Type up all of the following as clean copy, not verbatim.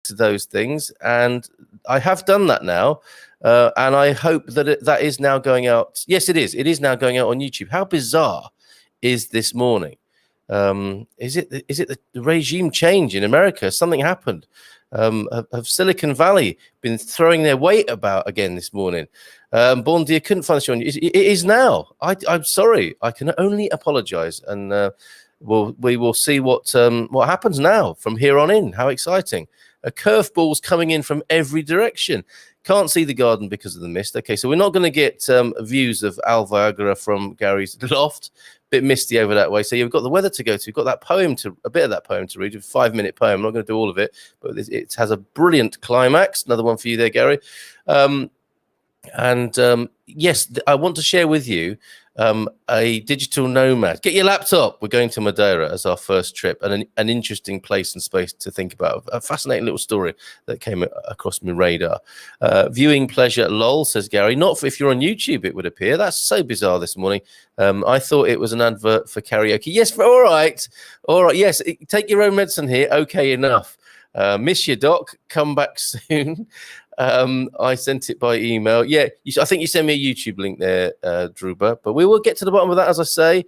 to those things, and I have done that now, and I hope that that is now going out. Yes, it is. It is now going out on YouTube. How bizarre is this morning? Is it the regime change in America? Something happened. Have Silicon Valley been throwing their weight about again this morning? Bon dia, couldn't find the show. It is now. I'm sorry. I can only apologize, and we will see what happens now from here on in. How exciting! Curveballs coming in from every direction. Can't see the garden because of the mist. Okay, so we're not going to get views of Al Viagra from Gary's loft. Bit misty over that way. So you've got the weather to go to. You've got that poem a bit of that poem to read, a 5-minute poem. I'm not going to do all of it, but it has a brilliant climax. Another one for you there, Gary. Yes, I want to share with you a digital nomad. Get your laptop. We're going to Madeira as our first trip, and an interesting place and space to think about. A fascinating little story that came across my radar. Viewing pleasure, lol, says Gary. Not if you're on YouTube, it would appear. That's so bizarre this morning. I thought it was an advert for karaoke. Yes, all right. Yes, take your own medicine here. Okay, enough. Miss you, Doc. Come back soon. I sent it by email. Yeah, I think you sent me a YouTube link there, Druba, but we will get to the bottom of that, as I say.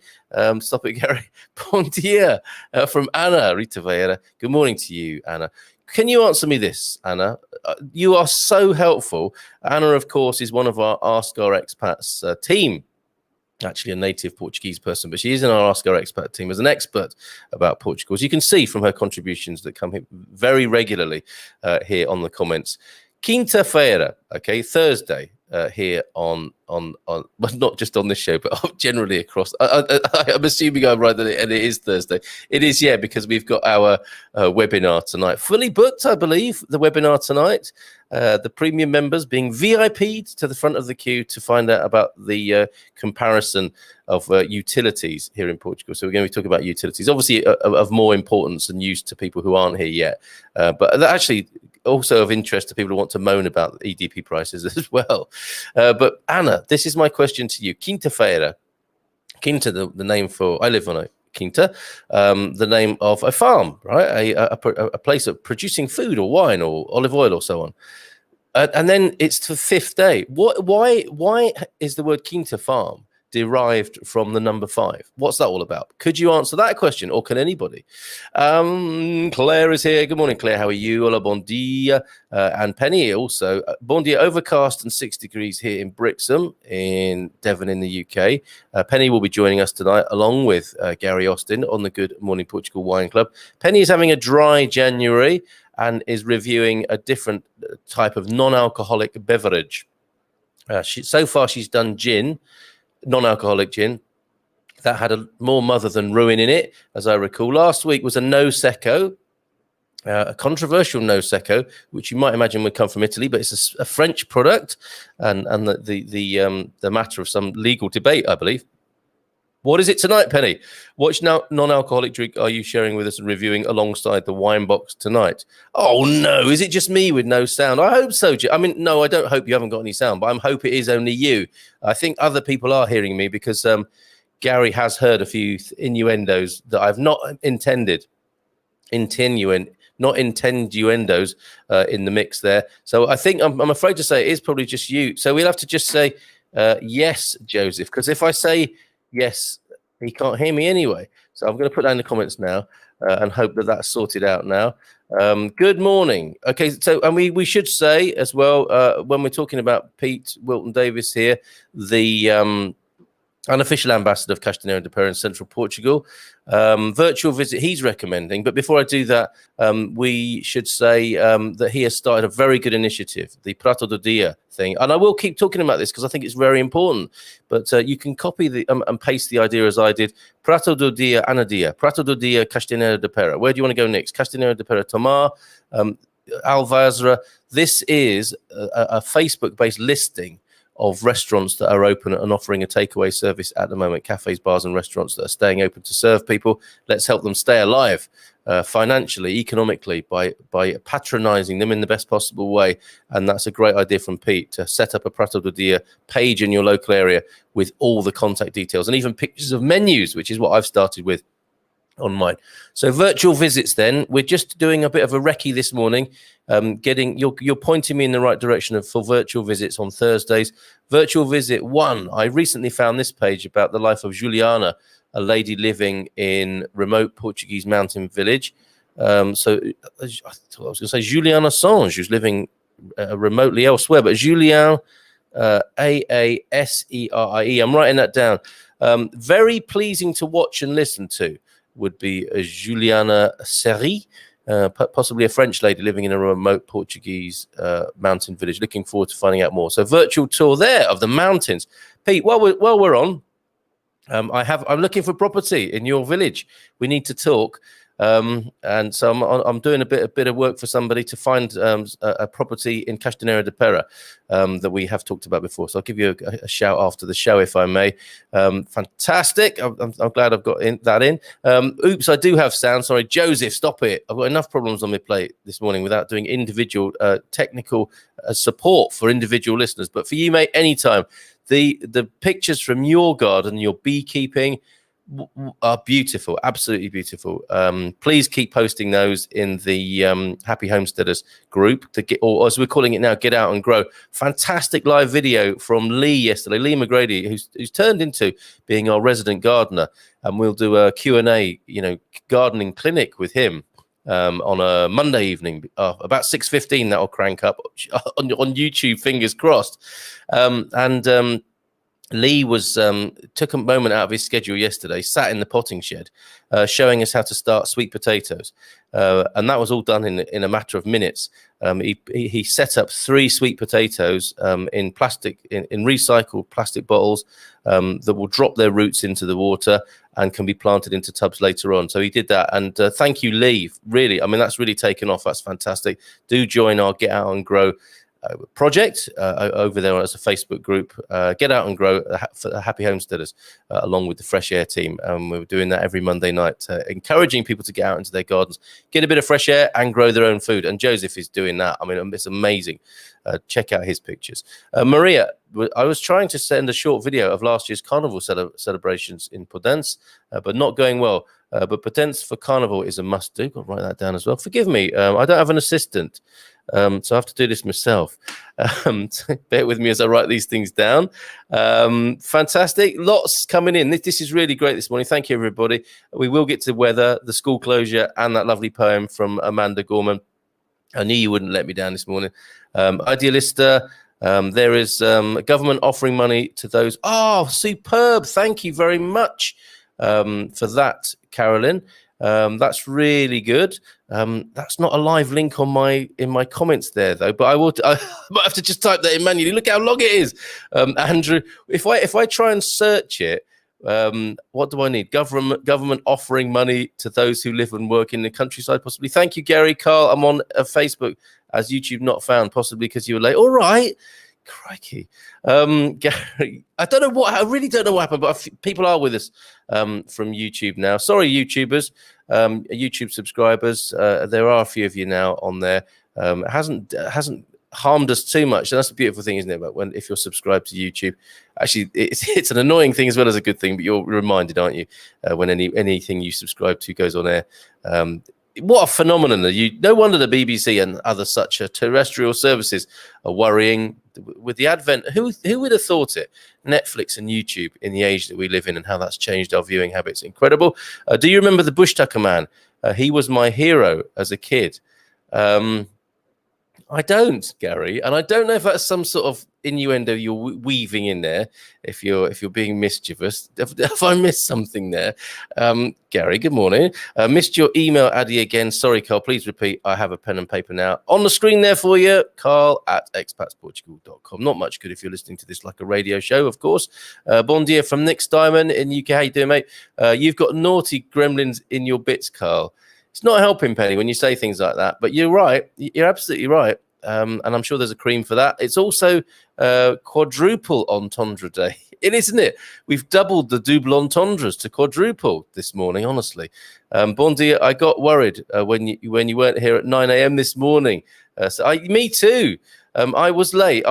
Stop it, Gary. Bon dia from Anna Rita Vieira. Good morning to you, Anna. Can you answer me this, Anna? You are so helpful. Anna, of course, is one of our Ask Our Expats team. Actually a native Portuguese person, but she is in our Ask Our Expat team as an expert about Portugal, as you can see from her contributions that come here very regularly here on the comments. Quinta-feira, okay, Thursday, here on well, not just on this show, but generally across. I'm assuming I'm right that it is Thursday. It is, yeah, because we've got our webinar tonight. Fully booked, I believe, the webinar tonight. The premium members being VIP'd to the front of the queue to find out about the comparison of utilities here in Portugal. So we're going to be talking about utilities, obviously of more importance and use to people who aren't here yet. But that actually also of interest to people who want to moan about EDP prices as well. But Anna, this is my question to you. Quinta-feira. Quinta, the name for, I live on a quinta, the name of a farm, right? A place of producing food or wine or olive oil or so on. And then it's the fifth day. Why is the word quinta farm derived from the number 5? What's that all about? Could you answer that question, or can anybody? Claire is here. Good morning, Claire. How are you? Hola, bon dia. And Penny also. Bon dia, overcast and 6 degrees here in Brixham, in Devon, in the UK. Penny will be joining us tonight, along with Gary Austin on the Good Morning Portugal Wine Club. Penny is having a dry January and is reviewing a different type of non-alcoholic beverage. So far, she's done gin, non-alcoholic gin, that had a more mother than ruin in it, as I recall. Last week was a no secco, a controversial no secco, which you might imagine would come from Italy, but it's a French product, and the matter of some legal debate, I believe. What is it tonight, Penny? Which non-alcoholic drink are you sharing with us and reviewing alongside the wine box tonight? Oh, no. Is it just me with no sound? I hope so. I mean, no, I don't hope you haven't got any sound, but I hope it is only you. I think other people are hearing me because Gary has heard a few innuendos that I've not intended. Not intenduendos in the mix there. So I think I'm afraid to say it is probably just you. So we'll have to just say yes, Joseph, because if I say yes, he can't hear me anyway. So I'm going to put that in the comments now and hope that that's sorted out now. Good morning. Okay, so and we should say as well, when we're talking about Pete Wilton Davis here, the unofficial ambassador of Castanheira de Pera in central Portugal, virtual visit he's recommending. But before I do that, we should say that he has started a very good initiative, the Prato do Dia thing. And I will keep talking about this because I think it's very important. But you can copy the and paste the idea as I did. Prato do Dia Anadia, Prato do Dia Castanheira de Pera. Where do you want to go next? Castanheira de Pera Tomar, Alvazra. This is a Facebook-based listing of restaurants that are open and offering a takeaway service at the moment, cafes, bars and restaurants that are staying open to serve people. Let's help them stay alive financially, economically, by patronizing them in the best possible way. And that's a great idea from Pete, to set up a Prato do Dia page in your local area with all the contact details and even pictures of menus, which is what I've started with on mine. So virtual visits then, we're just doing a bit of a recce this morning, you're pointing me in the right direction for virtual visits on Thursdays. Virtual visit 1, I recently found this page about the life of Juliana, a lady living in remote Portuguese mountain village. So I was going to say Juliana Assange, who's living remotely elsewhere, but Julian, Aasserie, I'm writing that down. Very pleasing to watch and listen to would be Juliana Asserie, possibly a French lady living in a remote Portuguese mountain village. Looking forward to finding out more. So virtual tour there of the mountains. Pete, while we're on, I'm looking for property in your village. We need to talk. And so I'm doing a bit of work for somebody to find a property in Castanheira de Pera that we have talked about before. So I'll give you a shout after the show, if I may. Fantastic. I'm glad I've got that in. Oops, I do have sound. Sorry, Joseph, stop it. I've got enough problems on my plate this morning without doing individual technical support for individual listeners. But for you, mate, anytime. The pictures from your garden, your beekeeping, are beautiful, absolutely beautiful. Please keep posting those in the Happy Homesteaders group to get, or as we're calling it now, Get Out and Grow. Fantastic live video from Lee yesterday, Lee McGrady, who's turned into being our resident gardener, and we'll do a Q&A, gardening clinic with him on a Monday evening, about 6:15. That'll crank up on YouTube. Fingers crossed. Lee took a moment out of his schedule yesterday, sat in the potting shed, showing us how to start sweet potatoes, and that was all done in a matter of minutes. He set up 3 sweet potatoes in recycled plastic bottles that will drop their roots into the water and can be planted into tubs later on. So he did that, and thank you, Lee. Really, I mean, that's really taken off. That's fantastic. Do join our Get Out and Grow project over there as a Facebook group. Get Out and Grow for Happy Homesteaders, along with the Fresh Air team. We're doing that every Monday night, encouraging people to get out into their gardens, get a bit of fresh air and grow their own food. And Joseph is doing that. I mean, it's amazing. Check out his pictures. Maria, I was trying to send a short video of last year's carnival celebrations in Podence, but not going well. But Podence for carnival is a must do. Got to write that down as well. Forgive me, I don't have an assistant. So I have to do this myself. Bear with me as I write these things down. Fantastic. Lots coming in. This is really great this morning. Thank you, everybody. We will get to weather, the school closure, and that lovely poem from Amanda Gorman. I knew you wouldn't let me down this morning. Idealista. There is government offering money to those. Oh, superb. Thank you very much for that, Carolyn. That's really good. That's not a live link in my comments there, though, but I might have to just type that in manually. Look how long it is. Andrew, if I try and search it, what do I need? Government offering money to those who live and work in the countryside, possibly. Thank you, Gary. Carl, I'm on Facebook as YouTube not found, possibly because you were late. All right. Crikey. Gary, I really don't know what happened, but people are with us from YouTube now. Sorry, YouTubers, YouTube subscribers. There are a few of you now on there. It hasn't harmed us too much, and that's the beautiful thing, isn't it? But if you're subscribed to YouTube, actually, it's an annoying thing as well as a good thing. But you're reminded, aren't you, when anything you subscribe to goes on air. What a phenomenon! No wonder the BBC and other such terrestrial services are worrying with the advent. Who would have thought it? Netflix and YouTube in the age that we live in, and how that's changed our viewing habits. Incredible. Do you remember the Bush Tucker man? He was my hero as a kid. I don't, Gary, and I don't know if that's some sort of innuendo you're weaving in there. If you're being mischievous, if I missed something there, Gary. Good morning. Missed your email, Addy, again. Sorry, Carl. Please repeat. I have a pen and paper now on the screen there for you. Carl at expatsportugal.com. Not much good if you're listening to this like a radio show, of course. Bon dia from Nick Diamond in UK. How you doing, mate? You've got naughty gremlins in your bits, Carl. It's not helping, Penny, when you say things like that. But you're right. You're absolutely right. And I'm sure there's a cream for that. It's also quadruple entendre day. It isn't it? We've doubled the double entendres to quadruple this morning, honestly. Bon dia, I got worried when you weren't here at 9 a.m. this morning. Me too. I was late,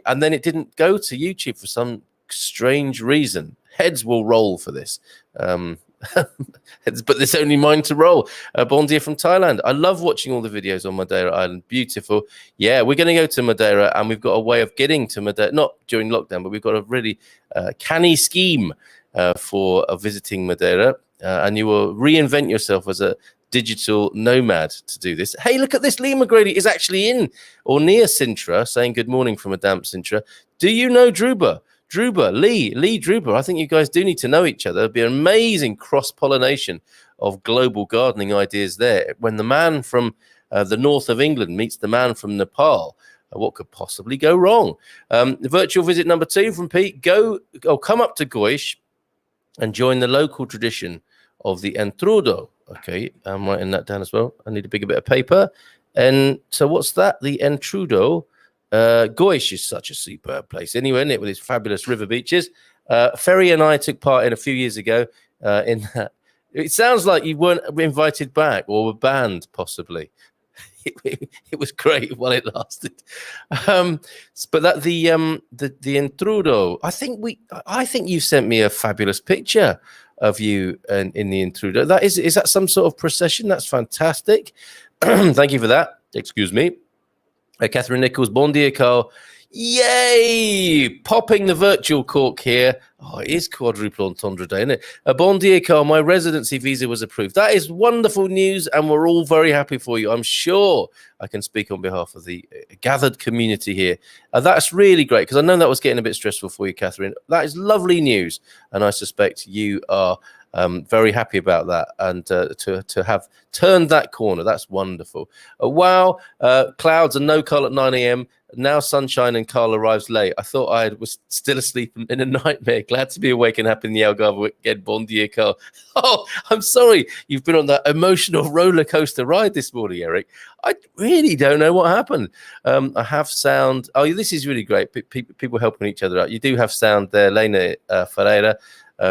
and then it didn't go to YouTube for some strange reason. Heads will roll for this. But there's only mine to roll. Bon dia from Thailand. I love watching all the videos on Madeira Island. Beautiful. Yeah, we're going to go to Madeira, and we've got a way of getting to Madeira, not during lockdown, but we've got a really canny scheme for visiting Madeira. And you will reinvent yourself as a digital nomad to do this. Hey, look at this. Lee McGrady is actually in or near Sintra, saying good morning from a damp Sintra. Do you know Druba? Lee Druba. I think you guys do need to know each other. It'd be an amazing cross-pollination of global gardening ideas there. When the man from the north of England meets the man from Nepal, what could possibly go wrong? The virtual visit number 2 from Pete. Come up to Goish and join the local tradition of the entrudo. Okay, I'm writing that down as well. I need a bigger bit of paper. And so what's that? The entrudo. Goish is such a superb place anyway, isn't it, with its fabulous river beaches. Ferry and I took part in a few years ago in that. It sounds like you weren't invited back or were banned, possibly. It was great while it lasted. But that the intrudo, I think you sent me a fabulous picture of you in the intrudo. Is that some sort of procession? That's fantastic. Thank you for that. Excuse me. Catherine Nichols, bon dia, Carl. Yay! Popping the virtual cork here. Oh, it is quadruple entendre day, isn't it? Bon dia, Carl. My residency visa was approved. That is wonderful news, and we're all very happy for you. I'm sure I can speak on behalf of the gathered community here. That's really great, because I know that was getting a bit stressful for you, Catherine. That is lovely news, and I suspect you are very happy about that, and to have turned that corner. That's wonderful. Wow, clouds and no call at 9 a.m. Now sunshine, and Carl arrives late. I thought I was still asleep in a nightmare. Glad to be awake and happy in the Algarve again. Bon dia, Carl. Oh, I'm sorry. You've been on that emotional roller coaster ride this morning, Eric. I really don't know what happened. I have sound. Oh, this is really great. People helping each other out. You do have sound there, Lena Ferreira.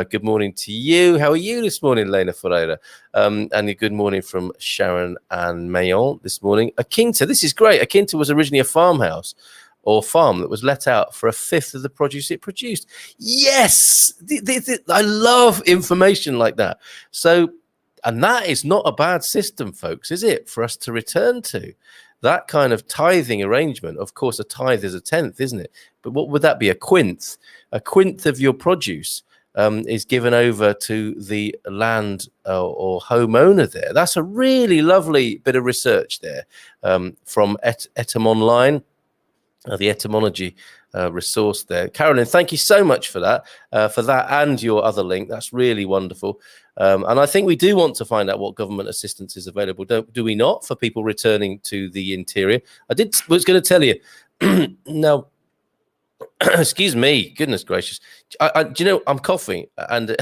Good morning to you. How are you this morning, Lena Ferreira? And a good morning from Sharon and Mayon this morning. Akinta, this is great. Akinta was originally a farmhouse or farm that was let out for a fifth of the produce it produced. Yes! I love information like that. So, and that is not a bad system, folks, is it, for us to return to? That kind of tithing arrangement. Of course, a tithe is a tenth, isn't it? But what would that be? A quinth? A quinth of your produce is given over to the land or homeowner there. That's a really lovely bit of research there from Etym Online, the etymology resource there. Carolyn, thank you so much for that and your other link. That's really wonderful. And I think we do want to find out what government assistance is available, do we not, for people returning to the interior? Was going to tell you, now, excuse me, goodness gracious. Do you know, I'm coughing, and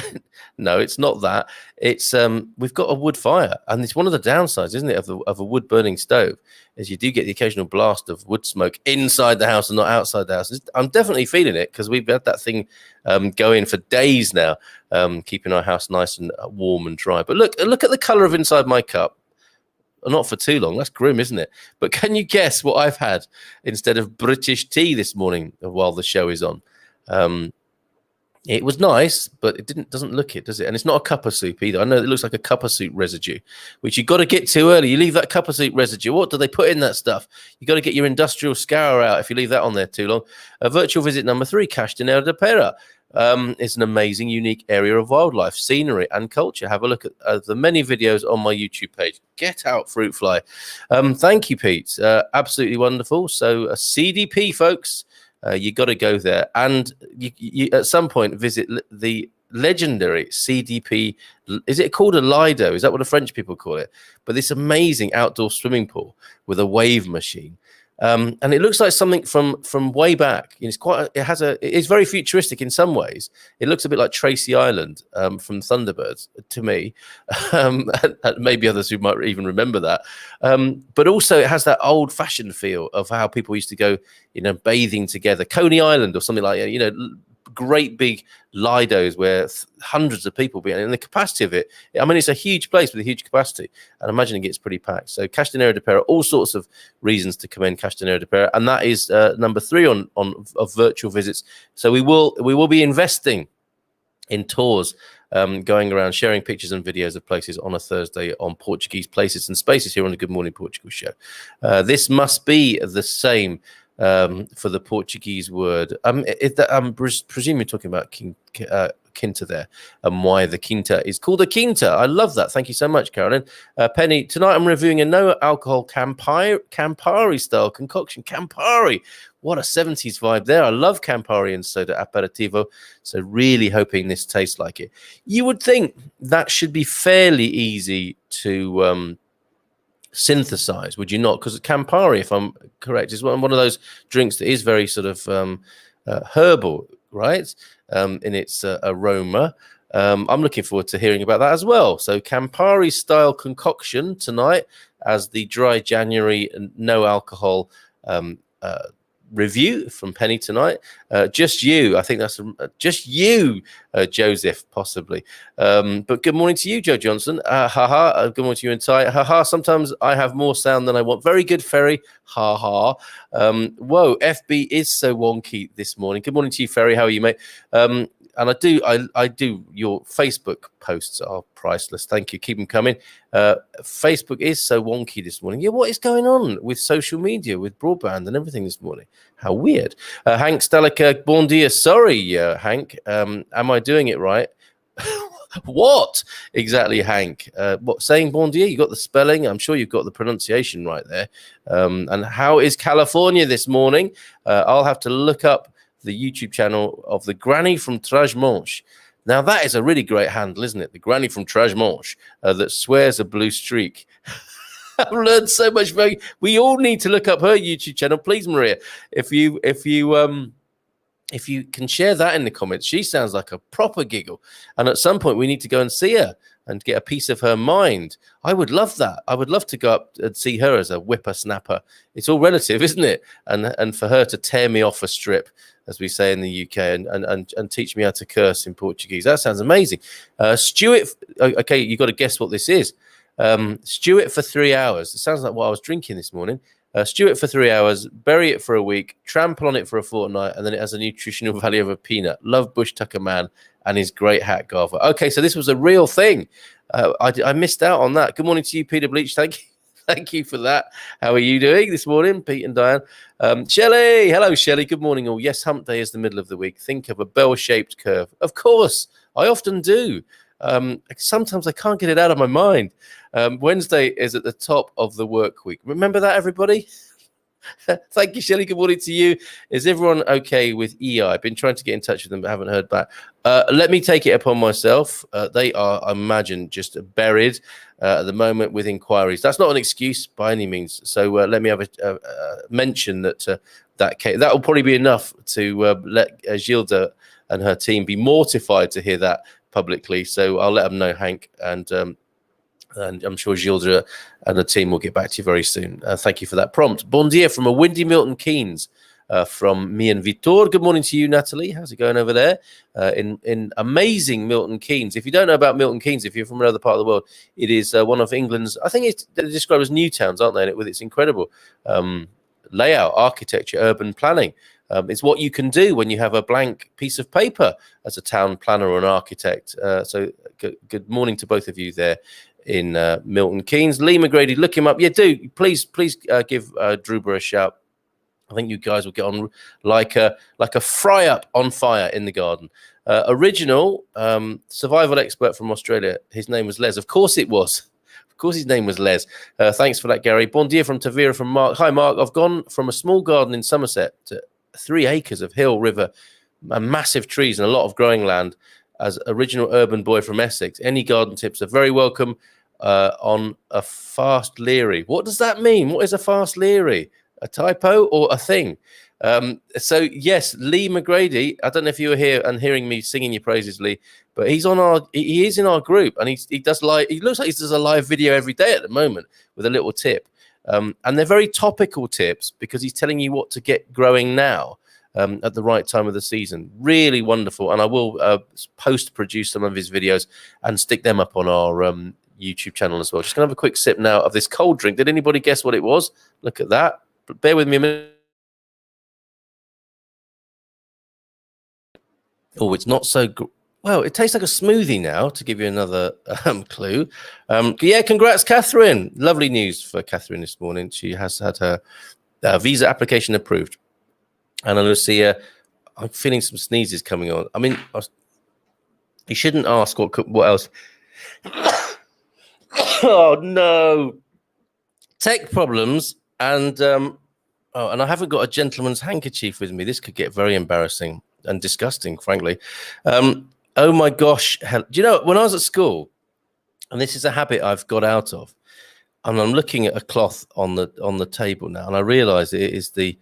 no, it's not that. It's we've got a wood fire, and it's one of the downsides, isn't it, of a wood burning stove, is you do get the occasional blast of wood smoke inside the house and not outside the house. I'm definitely feeling it, because we've had that thing going for days now, keeping our house nice and warm and dry. But look at the color of inside my cup. Not for too long. That's grim, isn't it? But can you guess what I've had instead of British tea this morning while the show is on? It was nice, but it doesn't look it, does it? And it's not a cup of soup either. I know it looks like a cup of soup residue, which you've got to get to early. You leave that cup of soup residue. What do they put in that stuff? You've got to get your industrial scour out if you leave that on there too long. Virtual visit number 3, Castanera de Pera. It's an amazing, unique area of wildlife, scenery, and culture. Have a look at the many videos on my YouTube page. Get out, fruit fly. Thank you, Pete. Absolutely wonderful. So, CDP, folks, you got to go there, and you at some point visit the legendary CDP. Is it called a Lido? Is that what the French people call it? But this amazing outdoor swimming pool with a wave machine. And it looks like something from way back. It's very futuristic in some ways. It looks a bit like Tracy Island from Thunderbirds to me, and maybe others who might even remember that. But also it has that old-fashioned feel of how people used to go, bathing together, Coney Island or something like that. Great big lidos where hundreds of people be, and the capacity of it, I mean, it's a huge place with a huge capacity, and I'm imagining it's pretty packed. So Castanera de Pera, all sorts of reasons to commend Castanera de Pera, and that is number 3 of virtual visits. So we will be investing in tours going around sharing pictures and videos of places on a Thursday on Portuguese Places and Spaces here on the Good Morning Portugal show. This must be the same for the Portuguese word. I'm presuming you're talking about Quinta there, and why the Quinta is called a Quinta. I love that. Thank you so much, Carolyn. Penny, tonight I'm reviewing a no-alcohol Campari style concoction. Campari, what a 70s vibe there. I love Campari and soda aperitivo, so really hoping this tastes like it. You would think that should be fairly easy to synthesize, would you not? Because Campari, if I'm correct, is one of those drinks that is very sort of herbal, right, in its aroma. I'm looking forward to hearing about that as well. So Campari style concoction tonight as the dry January no alcohol review from Penny tonight. Just you, I think that's just you, Joseph, possibly. But good morning to you, Joe Johnson. Good morning to you and Ty. Sometimes I have more sound than I want. Very good, Ferry. Whoa, FB is so wonky this morning. Good morning to you, Ferry. How are you, mate? And I do. Your Facebook posts are priceless. Thank you. Keep them coming. Facebook is so wonky this morning. Yeah, what is going on with social media, with broadband and everything this morning? How weird. Hank Stalica, bon dia. Sorry, Hank. Am I doing it right? What exactly, Hank? What saying bon dia? You got the spelling. I'm sure you've got the pronunciation right there. And how is California this morning? I'll have to look up the YouTube channel of the Granny from Trás-Montes. Now that is a really great handle, isn't it? The Granny from Trás-Montes that swears a blue streak. I've learned so much. We all need to look up her YouTube channel, please, Maria. If you can share that in the comments. She sounds like a proper giggle, and at some point we need to go and see her and get a piece of her mind. I would love that. I would love to go up and see her as a whippersnapper. It's all relative, isn't it? And for her to tear me off a strip, as we say in the UK, and teach me how to curse in Portuguese. That sounds amazing. Stew it. Okay, you've got to guess what this is. Stew it for 3 hours. It sounds like what I was drinking this morning. Stew it for 3 hours, bury it for a week, trample on it for a fortnight, and then it has a nutritional value of a peanut. Love Bush Tucker Man and his great hat Garver. Okay, so this was a real thing. I missed out on that. Good morning to you, Peter Bleach. Thank you. Thank you for that. How are you doing this morning, Pete and Diane? Shelley, hello, Shelley. Good morning, all. Yes, hump day is the middle of the week. Think of a bell-shaped curve. Of course, I often do. Sometimes I can't get it out of my mind. Wednesday is at the top of the work week. Remember that, everybody? Thank you, Shelley. Good morning to you. Is everyone okay with EI? I've been trying to get in touch with them, but haven't heard back. Let me take it upon myself. They are, I imagine, just buried at the moment with inquiries. That's not an excuse by any means. So let me have a mention that that will probably be enough to let Gilda and her team be mortified to hear that publicly. So I'll let them know, Hank, and I'm sure Gilda and the team will get back to you very soon. Thank you for that prompt. Bon dia from a windy Milton Keynes from me and Vitor. Good morning to you, Natalie. How's it going over there in amazing Milton Keynes? If you don't know about Milton Keynes, if you're from another part of the world, it is one of England's, I think they're described as new towns, aren't they? With its incredible layout, architecture, urban planning. It's what you can do when you have a blank piece of paper as a town planner or an architect. So good morning to both of you there in Milton Keynes. Lee McGrady, look him up. Yeah, do please give Druba a shout. I think you guys will get on like a fry up on fire in the garden. Original survival expert from Australia. His name was Les. Of course it was. Of course his name was Les. Thanks for that, Gary. Bon dia from Tavira from Mark. Hi, Mark. I've gone from a small garden in Somerset to 3 acres of hill, river, and massive trees and a lot of growing land as original urban boy from Essex. Any garden tips are very welcome on a fast leery. What does that mean? What is a fast leery? A typo or a thing? So yes, Lee McGrady. I don't know if you were here and hearing me singing your praises, Lee, but he is in our group, and he does live. He looks like he does a live video every day at the moment with a little tip, and they're very topical tips because he's telling you what to get growing now at the right time of the season. Really wonderful, and I will post-produce some of his videos and stick them up on our YouTube channel as well. Just gonna have a quick sip now of this cold drink. Did anybody guess what it was? Look at that. But bear with me a minute. Oh, it's not so. Well, it tastes like a smoothie now, to give you another clue. Yeah, congrats, Catherine. Lovely news for Catherine this morning. She has had her visa application approved. Anna Lucia, I'm feeling some sneezes coming on. I mean, you shouldn't ask what else. Oh, no. Tech problems. And and I haven't got a gentleman's handkerchief with me. This could get very embarrassing and disgusting, frankly. Oh my gosh. Do you know, when I was at school, and this is a habit I've got out of, and I'm looking at a cloth on the table now, and I realise it is the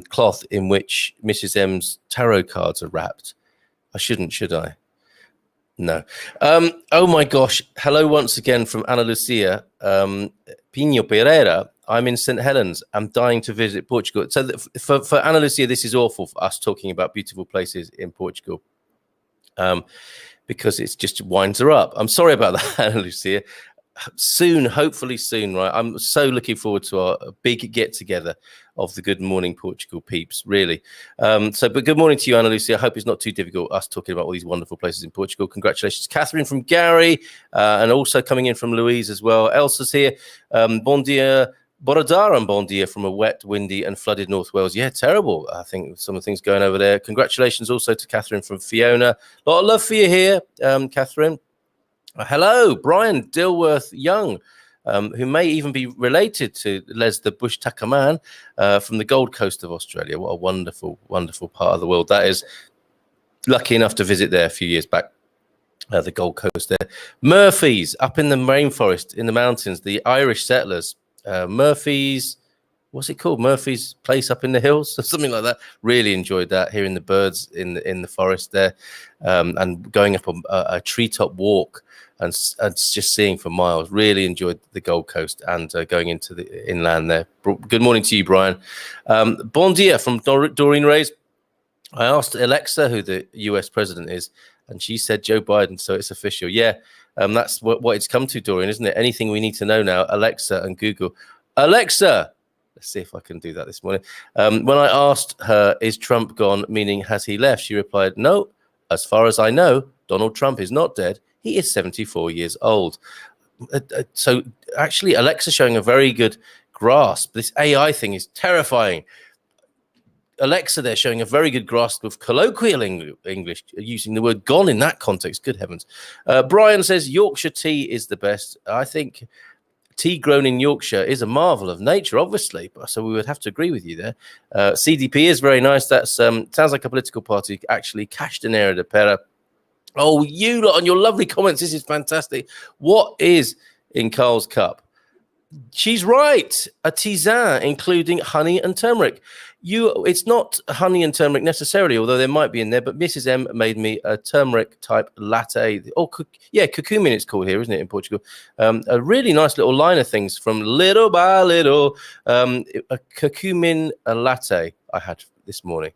cloth in which Mrs. M's tarot cards are wrapped. I shouldn't, should I? No. Oh my gosh. Hello once again from Ana Lucia Pino Pereira. I'm in St. Helens. I'm dying to visit Portugal. So for Ana Lucia, this is awful for us talking about beautiful places in Portugal. Because it just winds her up. I'm sorry about that, Ana Lucia. Soon, hopefully soon, right? I'm so looking forward to our big get-together of the Good Morning Portugal peeps, really. But good morning to you, Ana Lucia. I hope it's not too difficult, us talking about all these wonderful places in Portugal. Congratulations, Catherine from Gary, and also coming in from Louise as well. Elsa's here. Bon dia, Borodara, and bon dia from a wet, windy and flooded North Wales. Yeah, terrible. I think some of the things going over there. Congratulations also to Catherine from Fiona. A lot of love for you here, Catherine. Hello, Brian Dilworth Young, who may even be related to Les the Bush Tucker Man from the Gold Coast of Australia. What a wonderful, wonderful part of the world that is. Lucky enough to visit there a few years back, the Gold Coast there. Murphy's up in the rainforest, in the mountains, the Irish settlers. Murphy's, what's it called? Murphy's Place up in the hills, or something like that. Really enjoyed that, hearing the birds in the forest there, and going up a treetop walk and just seeing for miles. Really enjoyed the Gold Coast and going into the inland there. Good morning to you, Brian. Bon dia from Doreen Reyes. I asked Alexa who the US president is, and she said Joe Biden, so it's official. Yeah, that's what it's come to, Doreen, isn't it? Anything we need to know now, Alexa and Google. Alexa, let's see if I can do that this morning. When I asked her, is Trump gone, meaning has he left? She replied, no, as far as I know, Donald Trump is not dead. He is 74 years old. So actually, Alexa's showing a very good grasp. This AI thing is terrifying. Alexa, they're showing a very good grasp of colloquial English, using the word gone in that context. Good heavens. Brian says Yorkshire tea is the best. I think tea grown in Yorkshire is a marvel of nature, obviously. So we would have to agree with you there. CDP is very nice. That sounds like a political party, actually. Castanera de Pera. Oh, you lot on your lovely comments. This is fantastic. What is in Carl's cup? She's right. A tisane, including honey and turmeric. It's not honey and turmeric necessarily, although there might be in there. But Mrs. M made me a turmeric type latte. Oh, yeah, curcumin it's called here, isn't it, in Portugal? A really nice little line of things from Little by Little. A curcumin latte I had this morning.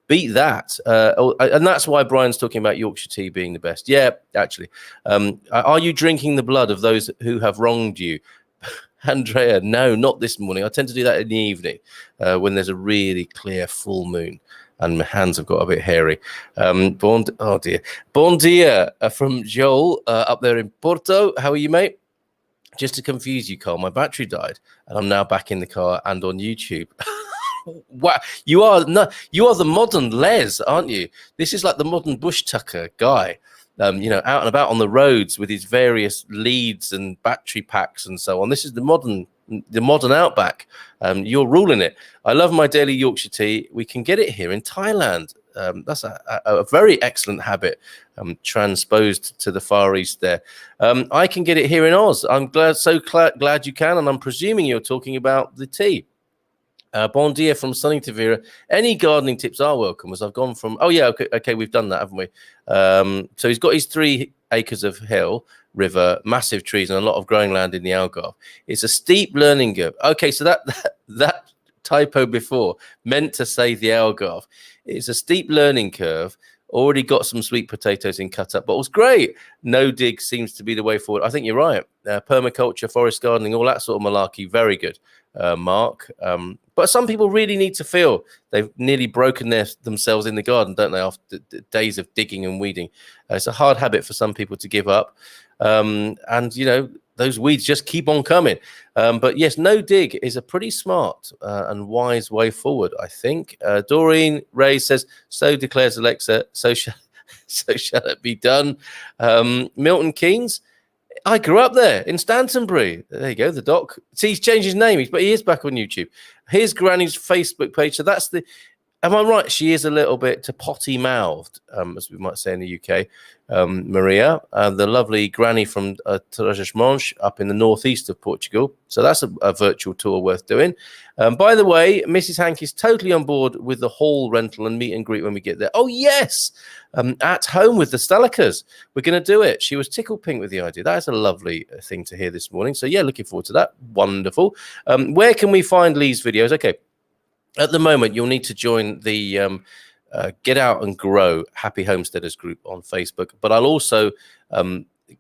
Beat that. And that's why Brian's talking about Yorkshire tea being the best. Yeah, actually. Are you drinking the blood of those who have wronged you? Andrea, no, not this morning. I tend to do that in the evening when there's a really clear full moon and my hands have got a bit hairy. Bon dia from Joel up there in Porto. How are you, mate? Just to confuse you, Carl, my battery died and I'm now back in the car and on YouTube. Wow, you are the modern Les, aren't you? This is like the modern Bush Tucker guy, out and about on the roads with his various leads and battery packs and so on. This is the modern outback. You're ruling it. I love my daily Yorkshire tea. We can get it here in Thailand. That's a very excellent habit transposed to the Far East there. I can get it here in Oz. I'm glad you can, and I'm presuming you're talking about the tea. Bon dia from Sunny Tavira. Any gardening tips are welcome, as I've gone from... Oh, yeah, okay, we've done that, haven't we? So he's got his 3 acres of hill, river, massive trees, and a lot of growing land in the Algarve. It's a steep learning curve. Okay, so that typo before meant to say the Algarve. It's a steep learning curve. Already got some sweet potatoes in cut up, but it was great. No dig seems to be the way forward. I think you're right. Permaculture, forest gardening, all that sort of malarkey, very good. Mark. But some people really need to feel they've nearly broken themselves in the garden, don't they, after days of digging and weeding. It's a hard habit for some people to give up. And, those weeds just keep on coming. But yes, no dig is a pretty smart and wise way forward, I think. Doreen Ray says, so declares Alexa, so shall it be done. Milton Keynes, I grew up there in Stantonbury. There you go, the doc. See, he's changed his name, but he is back on YouTube. Here's Granny's Facebook page. So that's am I right? She is a little bit potty-mouthed, as we might say in the UK. Maria, the lovely Granny from Trás-os-Montes up in the northeast of Portugal. So that's a virtual tour worth doing. By the way, Mrs. Hank is totally on board with the hall rental and meet and greet when we get there. Oh, yes. At home with the Stalakas. We're going to do it. She was tickled pink with the idea. That is a lovely thing to hear this morning. So, yeah, looking forward to that. Wonderful. Where can we find Lee's videos? Okay. At the moment, you'll need to join the Get Out and Grow Happy Homesteaders group on Facebook. But I'll also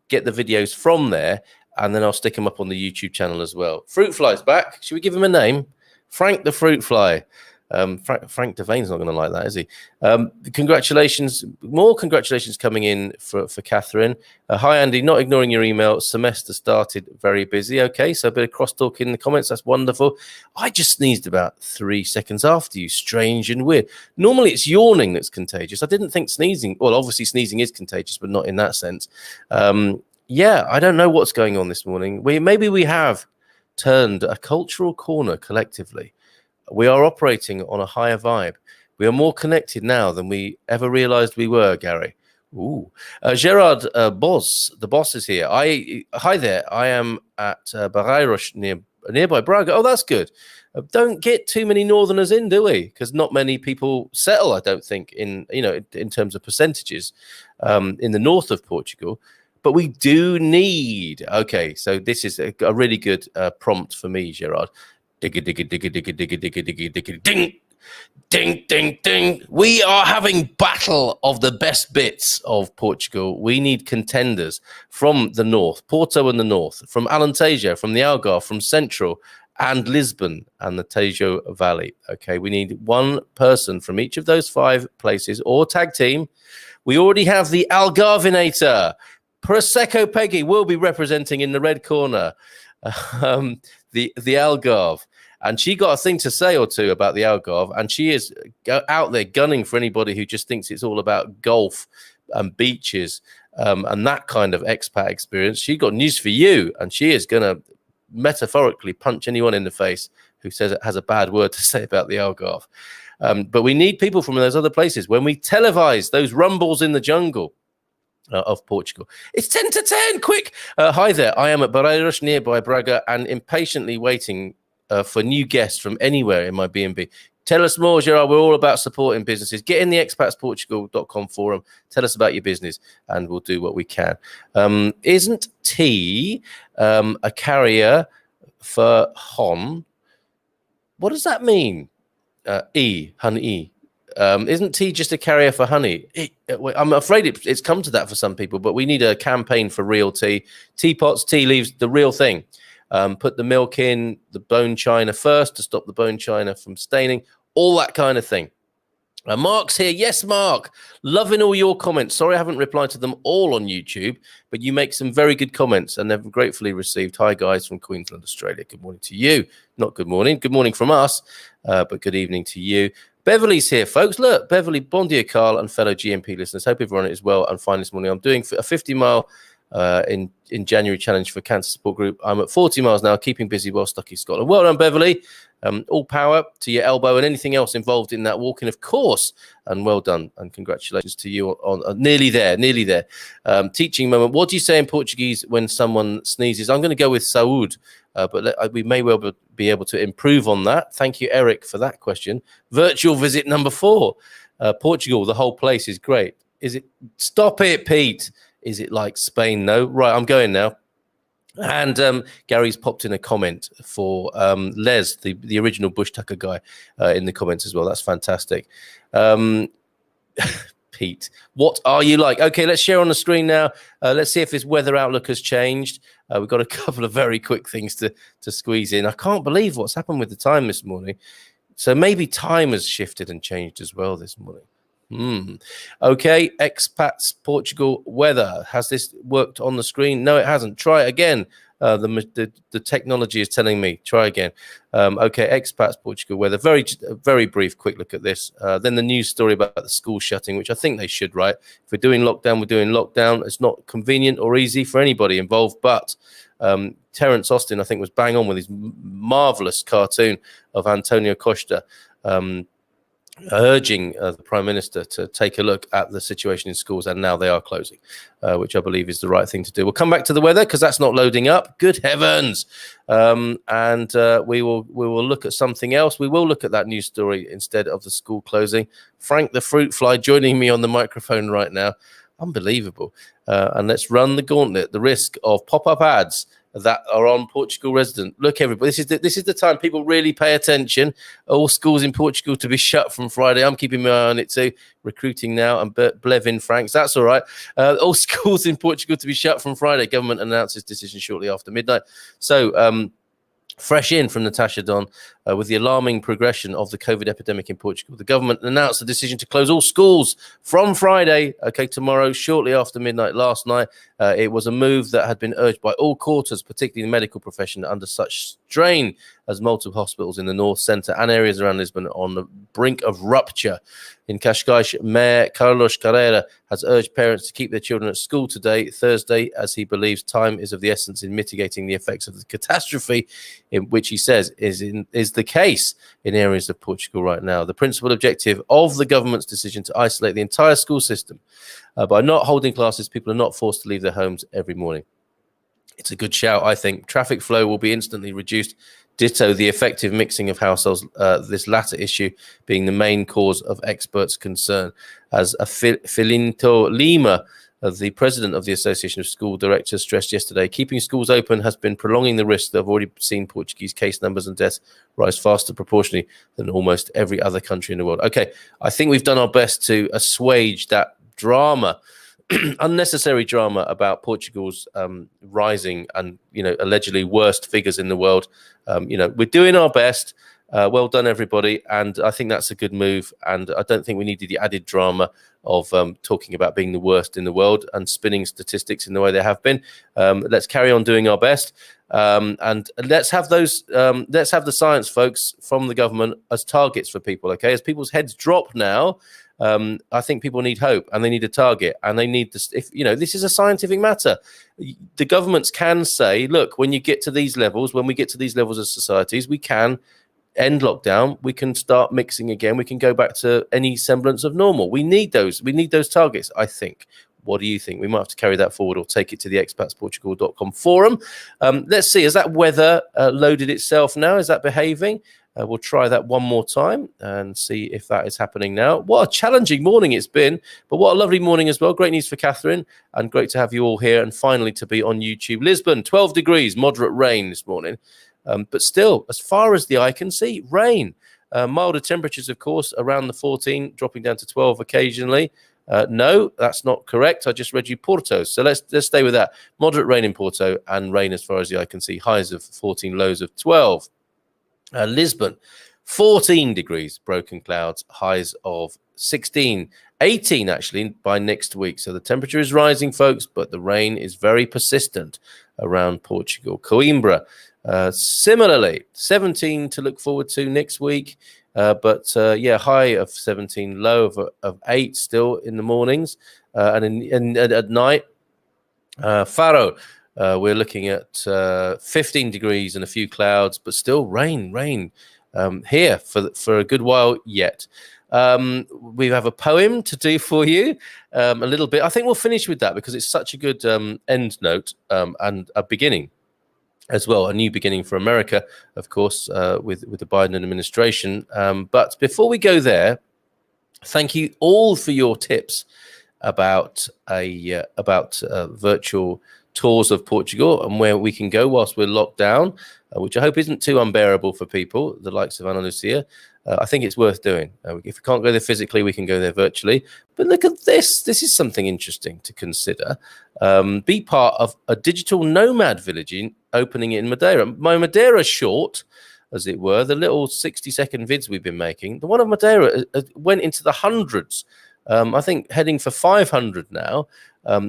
get the videos from there, and then I'll stick them up on the YouTube channel as well. Fruit Fly's back. Should we give him a name? Frank the Fruit Fly. Frank Devane's not going to like that, is he? Congratulations. More congratulations coming in for Catherine. Hi, Andy. Not ignoring your email. Semester started very busy. Okay, so a bit of crosstalk in the comments. That's wonderful. I just sneezed about 3 seconds after you. Strange and weird. Normally, it's yawning that's contagious. I didn't think sneezing... Well, obviously, sneezing is contagious, but not in that sense. Yeah, I don't know what's going on this morning. Maybe we have turned a cultural corner collectively. We are operating on a higher vibe. We are more connected now than we ever realized we were, Gary. Ooh. Gerard Boss, the boss is here. Hi there. I am at Barreiros, nearby Braga. Oh, that's good. Don't get too many northerners in, do we? Because not many people settle, I don't think, in terms of percentages in the north of Portugal. But we do need... Okay, so this is a really good prompt for me, Gerard. Digga, digga, digga, digga, digga, digga, digga, digga, ding, ding, ding, ding. We are having battle of the best bits of Portugal. We need contenders from the north, Porto and the north, from Alentejo, from the Algarve, from Central, and Lisbon and the Tejo Valley. Okay, we need one person from each of those 5 places or tag team. We already have the Algarvinator. Prosecco Peggy will be representing in the red corner. The Algarve, and she got a thing to say or two about the Algarve, and she is out there gunning for anybody who just thinks it's all about golf and beaches and that kind of expat experience. She got news for you, and she is going to metaphorically punch anyone in the face who says it has a bad word to say about the Algarve. But we need people from those other places. When we televise those rumbles in the jungle of Portugal. It's 10 to 10, quick. Hi there, I am at Barreiros, nearby Braga, and impatiently waiting for new guests from anywhere in my B&B. Tell us more, Gerard. We're all about supporting businesses. Get in the expatsportugal.com forum. Tell us about your business, and we'll do what we can. Isn't tea a carrier for Hon? What does that mean? Honey. Isn't tea just a carrier for honey? I'm afraid it's come to that for some people, but we need a campaign for real tea. Teapots, tea leaves, the real thing. Put the milk in, the bone china first to stop the bone china from staining, all that kind of thing. Mark's here. Yes, Mark. Loving all your comments. Sorry I haven't replied to them all on YouTube, but you make some very good comments and they're gratefully received. Hi, guys from Queensland, Australia. Good morning to you. Not good morning. Good morning from us, but good evening to you. Beverly's here, folks. Look, Beverly, bon dia, Carl, and fellow GMP listeners. Hope everyone is well and fine this morning. I'm doing a 50-mile in January challenge for Cancer Support Group. I'm at 40 miles now, keeping busy while stuck in Scotland. Well done, Beverly. All power to your elbow and anything else involved in that walking, of course. And well done. And congratulations to you on nearly there. Teaching moment. What do you say in Portuguese when someone sneezes? I'm going to go with saúde, but we may well be able to improve on that. Thank you, Eric, for that question. Virtual visit number 4. Portugal, the whole place is great. Is it? Stop it, Pete. Is it like Spain? No. Right, I'm going now. And Gary's popped in a comment for Les, the original Bush Tucker guy, in the comments as well. That's fantastic. Pete, what are you like? Okay, let's share on the screen now. Let's see if this weather outlook has changed. We've got a couple of very quick things to squeeze in. I can't believe what's happened with the time this morning. So maybe time has shifted and changed as well this morning. Okay, expats, Portugal weather. Has this worked on the screen? No, it hasn't. Try it again. The technology is telling me try again. Okay, expats, Portugal weather. Very brief, quick look at this. Then the news story about the school shutting, which I think they should, right? If we're doing lockdown, we're doing lockdown. It's not convenient or easy for anybody involved, but Terence Austin, I think, was bang on with his marvelous cartoon of Antonio Costa, urging the Prime Minister to take a look at the situation in schools, and now they are closing, which I believe is the right thing to do. We'll come back to the weather because that's not loading up. Good heavens! And we will look at something else. We will look at that news story instead of the school closing. Frank the fruit fly joining me on the microphone right now. Unbelievable. And let's run the gauntlet. The risk of pop-up ads that are on Portugal resident. Look, everybody, this is the time people really pay attention. All schools in Portugal to be shut from Friday. I'm keeping my eye on it too. Recruiting now and Blevin Franks. That's all right. All schools in Portugal to be shut from Friday. Government announces decision shortly after midnight. So fresh in from Natasha Don with the alarming progression of the COVID epidemic in Portugal. The government announced the decision to close all schools from Friday, tomorrow, shortly after midnight last night. It was a move that had been urged by all quarters, particularly the medical profession, under such strain as multiple hospitals in the north centre and areas around Lisbon on the brink of rupture. In Cascais, Mayor Carlos Carreira has urged parents to keep their children at school today, Thursday, as he believes time is of the essence in mitigating the effects of the catastrophe, in which he says is the case in areas of Portugal right now. The principal objective of the government's decision to isolate the entire school system by not holding classes, people are not forced to leave their homes every morning. It's a good shout, I think. Traffic flow will be instantly reduced. Ditto the effective mixing of households, this latter issue being the main cause of experts' concern. As Filinto Lima, the president of the Association of School Directors, stressed yesterday, keeping schools open has been prolonging the risk that have already seen Portuguese case numbers and deaths rise faster proportionally than almost every other country in the world. Okay, I think we've done our best to assuage that drama, unnecessary drama about Portugal's rising and allegedly worst figures in the world. We're doing our best. Well done, everybody. And I think that's a good move. And I don't think we needed the added drama of talking about being the worst in the world and spinning statistics in the way they have been. Let's carry on doing our best. And let's have let's have the science, folks, from the government as targets for people. Okay, as people's heads drop now, I think people need hope and they need a target and they need this. This is a scientific matter. The governments can say, look, when we get to these levels as societies, we can end lockdown. We can start mixing again. We can go back to any semblance of normal. We need those. We need those targets, I think. What do you think? We might have to carry that forward or take it to the expatsportugal.com forum. Let's see. Has that weather loaded itself now? Is that behaving? We'll try that one more time and see if that is happening now. What a challenging morning it's been, but what a lovely morning as well. Great news for Catherine and great to have you all here and finally to be on YouTube. Lisbon, 12 degrees, moderate rain this morning. But still, as far as the eye can see, rain. Milder temperatures, of course, around the 14, dropping down to 12 occasionally. No, that's not correct. I just read you Porto. So let's stay with that. Moderate rain in Porto and rain as far as the eye can see. Highs of 14, lows of 12. Lisbon, 14 degrees, broken clouds, highs of 16, 18 actually by next week. So the temperature is rising, folks, but the rain is very persistent around Portugal. Coimbra, similarly, 17 to look forward to next week. But high of 17, low of 8 still in the mornings and at night. Faro, we're looking at 15 degrees and a few clouds, but still rain here for a good while yet. We have a poem to do for you a little bit. I think we'll finish with that because it's such a good end note and a beginning as well, a new beginning for America, of course, with the Biden administration. But before we go there, thank you all for your tips about virtual tours of Portugal and where we can go whilst we're locked down, which I hope isn't too unbearable for people, the likes of Ana Lucia. I think it's worth doing. If we can't go there physically, we can go there virtually. But look at this. This is something interesting to consider. Be part of a digital nomad village opening in Madeira. My Madeira short, as it were, the little 60-second vids we've been making, the one of Madeira went into the hundreds. I think heading for 500 now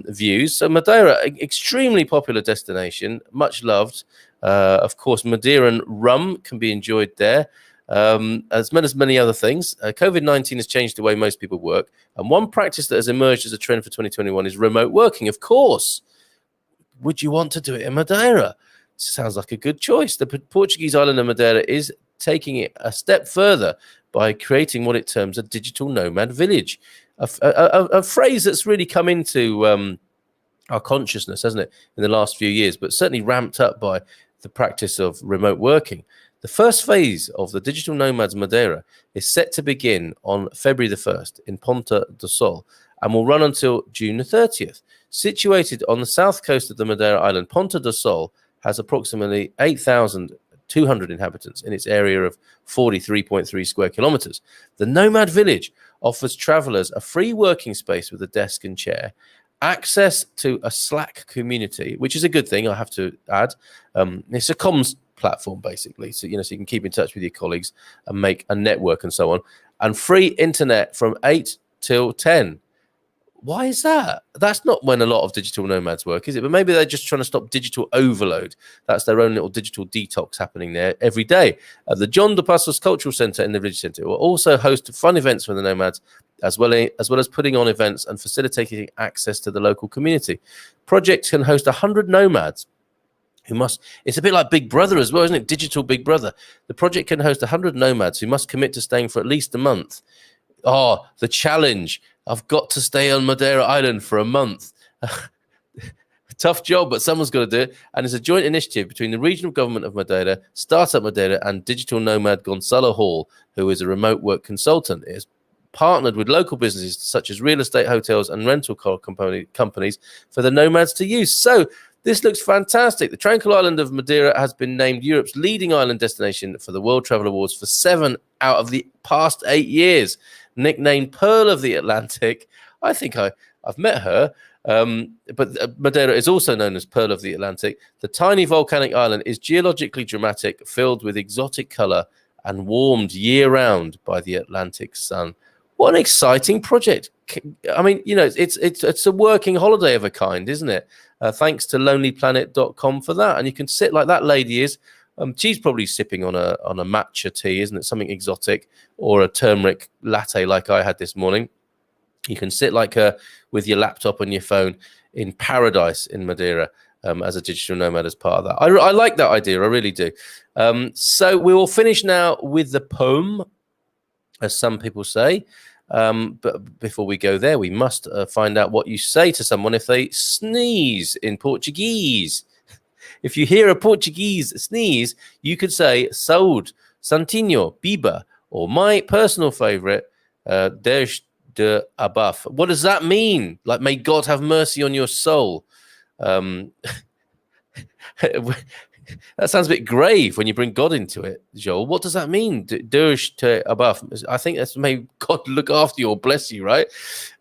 views. So Madeira, extremely popular destination, much loved. Of course, Madeiran rum can be enjoyed there, as well as many other things. COVID-19 has changed the way most people work. And one practice that has emerged as a trend for 2021 is remote working. Of course, would you want to do it in Madeira? Sounds like a good choice. The Portuguese island of Madeira is taking it a step further by creating what it terms a digital nomad village, a phrase that's really come into our consciousness, hasn't it, in the last few years, but certainly ramped up by the practice of remote working. The first phase of the Digital Nomads Madeira is set to begin on February the 1st in Ponta do Sol and will run until June the 30th. Situated on the south coast of the Madeira island, Ponta do Sol has approximately 8,200 inhabitants in its area of 43.3 square kilometers. The Nomad Village offers travelers a free working space with a desk and chair, access to a Slack community, which is a good thing, I have to add. It's a comms platform, basically, so you can keep in touch with your colleagues and make a network and so on, and free internet from 8 till 10. Why is that? That's not when a lot of digital nomads work, is it? But maybe they're just trying to stop digital overload. That's their own little digital detox happening there every day. The John de Passos Cultural Centre in the Village Centre will also host fun events for the nomads, as well as putting on events and facilitating access to the local community. Project can host 100 nomads who must, it's a bit like Big Brother as well, isn't it? Digital Big Brother. The project can host 100 nomads who must commit to staying for at least a month. Oh, the challenge. I've got to stay on Madeira Island for a month. Tough job, but someone's got to do it. And it's a joint initiative between the regional government of Madeira, Startup Madeira, and digital nomad Gonzalo Hall, who is a remote work consultant. It is partnered with local businesses such as real estate, hotels, and rental car companies for the nomads to use. So this looks fantastic. The tranquil island of Madeira has been named Europe's leading island destination for the World Travel Awards for 7 out of the past 8 years. Nicknamed Pearl of the Atlantic. I think I've met her. But Madeira is also known as Pearl of the Atlantic. The tiny volcanic island is geologically dramatic, filled with exotic color and warmed year-round by the Atlantic sun. What an exciting project. I mean, it's a working holiday of a kind, isn't it? Thanks to lonelyplanet.com for that. And you can sit like that lady is. She's probably sipping on a matcha tea, isn't it? Something exotic, or a turmeric latte like I had this morning. You can sit like her with your laptop and your phone in paradise in Madeira as a digital nomad as part of that. I like that idea. I really do. So we will finish now with the poem, as some people say. But before we go there, we must find out what you say to someone if they sneeze in Portuguese. If you hear a Portuguese sneeze, you could say saúde, santinho, biba, or my personal favorite, Deus de abaf. What does that mean? Like, may God have mercy on your soul. That sounds a bit grave when you bring God into it, Joel. What does that mean? Deus de abaf. I think that's may God look after you or bless you, right?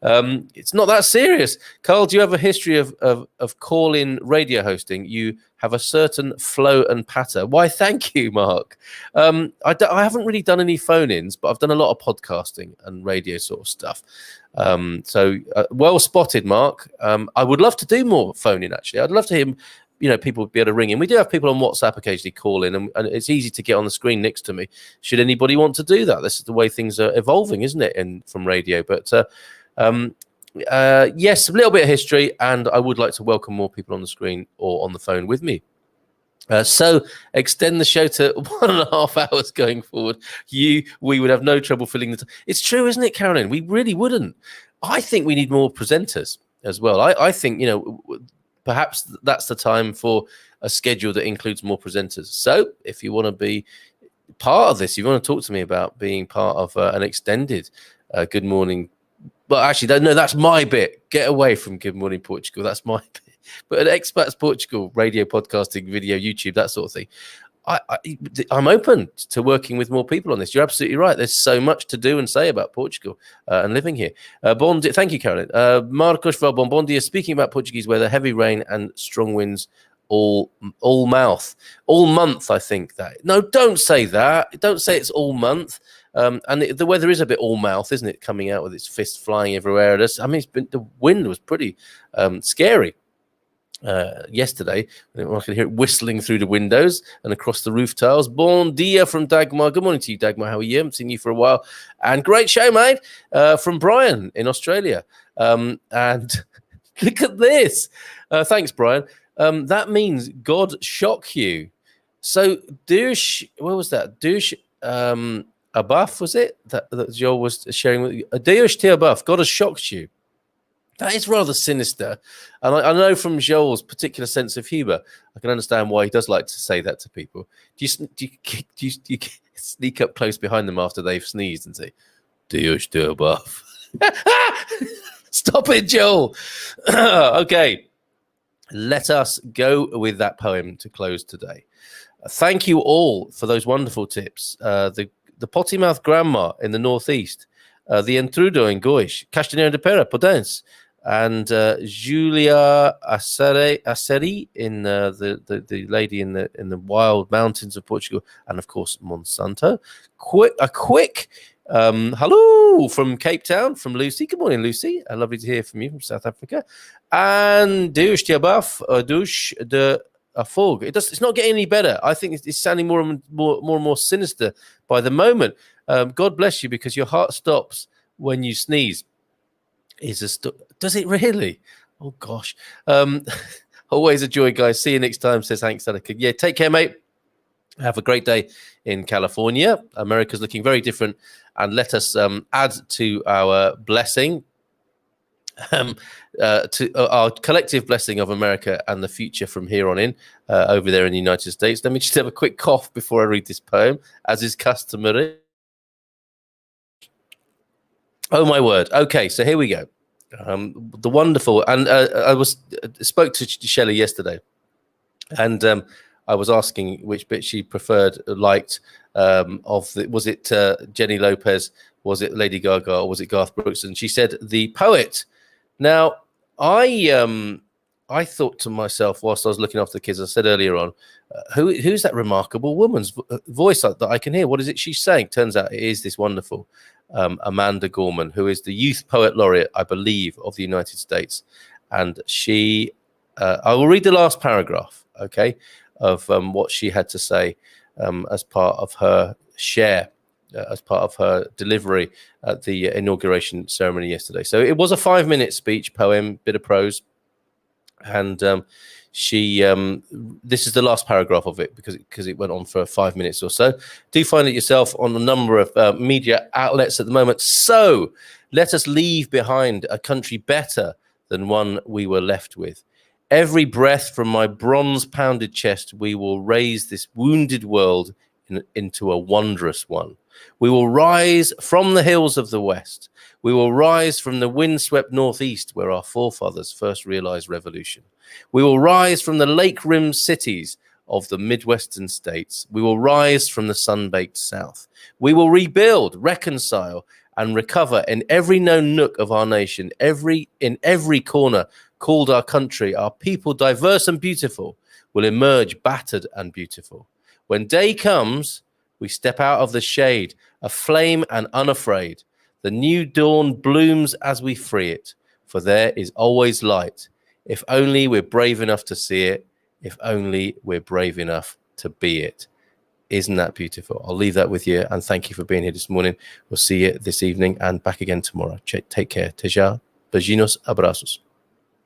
It's not that serious. Carl, do you have a history of call-in radio hosting? You have a certain flow and patter. Why, thank you, Mark. I haven't really done any phone-ins, but I've done a lot of podcasting and radio sort of stuff. So well spotted, Mark. I would love to do more phone-in, actually. I'd love to hear people be able to ring in. We do have people on WhatsApp occasionally call in, and it's easy to get on the screen next to me. Should anybody want to do that? This is the way things are evolving, isn't it, from radio? But yes, a little bit of history, and I would like to welcome more people on the screen or on the phone with me. So extend the show to 1.5 hours going forward. We would have no trouble filling the time. It's true, isn't it, Carolyn? We really wouldn't. I think we need more presenters as well. I think, perhaps that's the time for a schedule that includes more presenters. So if you want to be part of this, you want to talk to me about being part of an extended Good Morning. Well, actually, no, that's my bit. Get away from Good Morning Portugal. That's my bit. But at Expats Portugal, radio, podcasting, video, YouTube, that sort of thing, I'm open to working with more people on this. You're absolutely right. There's so much to do and say about Portugal and living here. Thank you, Caroline. Marcos Valbon, bon dia. Speaking about Portuguese weather, heavy rain and strong winds all month, I think that. No, don't say that. Don't say it's all month. And the weather is a bit all mouth, isn't it? Coming out with its fist flying everywhere at us. I mean, the wind was pretty scary yesterday. I can hear it whistling through the windows and across the roof tiles. Bon dia from Dagmar. Good morning to you, Dagmar. How are you? I haven't seen you for a while. And great show, mate, from Brian in Australia. And look at this. Thanks, Brian. That means God shock you. So douche, what was that? Douche above, was it? That Joel was sharing with you. Douche te above. God has shocked you. That is rather sinister. And I know from Joel's particular sense of humor, I can understand why he does like to say that to people. Do you sneak up close behind them after they've sneezed and say, Douche te above? Stop it, Joel. Okay. Let us go with that poem to close today. Thank you all for those wonderful tips. The potty mouth grandma in the northeast, the entrudo in Goish, Castanheira de Pera, Podence, and Julia Aceri in the lady in the wild mountains of Portugal, and of course Monsanto. A quick hello from Cape Town, from Lucy. Good morning, Lucy. Lovely to hear from you from South Africa. And douche de abaf, douche de fog. It's not getting any better. I think it's sounding more and more sinister by the moment. God bless you, because your heart stops when you sneeze. Does it really? Oh gosh. Always a joy, guys. See you next time, says Hank Seneca. Yeah, take care, mate. Have a great day in California. America's looking very different, and let us add to our blessing, to our collective blessing of America and the future from here on in, over there in the United States. Let me just have a quick cough before I read this poem, as is customary. Oh my word. Okay, so here we go. The wonderful, and I spoke to Shelley yesterday, and I was asking which bit she liked of the, was it Jenny Lopez, was it Lady Gaga, or was it Garth Brooks? And she said the poet. Now, I thought to myself whilst I was looking after the kids, I said earlier on, who's that remarkable woman's voice that I can hear? What is it she's saying? Turns out it is this wonderful Amanda Gorman, who is the Youth Poet Laureate, I believe, of the United States. And she, I will read the last paragraph, okay, of what she had to say as part of her share, as part of her delivery at the inauguration ceremony yesterday. So it was a 5-minute speech, poem, bit of prose. And she, this is the last paragraph of it, because it went on for 5 minutes or so. Do find it yourself on a number of media outlets at the moment. So let us leave behind a country better than one we were left with. Every breath from my bronze-pounded chest, we will raise this wounded world into a wondrous one. We will rise from the hills of the West. We will rise from the windswept Northeast, where our forefathers first realized revolution. We will rise from the lake-rimmed cities of the Midwestern states. We will rise from the sun-baked South. We will rebuild, reconcile, and recover in every known nook of our nation, in every corner called our country. Our people, diverse and beautiful, will emerge battered and beautiful. When day comes, we step out of the shade, aflame and unafraid. The new dawn blooms as we free it, for there is always light. If only we're brave enough to see it, if only we're brave enough to be it. Isn't that beautiful? I'll leave that with you, and thank you for being here this morning. We'll see you this evening and back again tomorrow. Take care. Teja, beijinhos, abraços.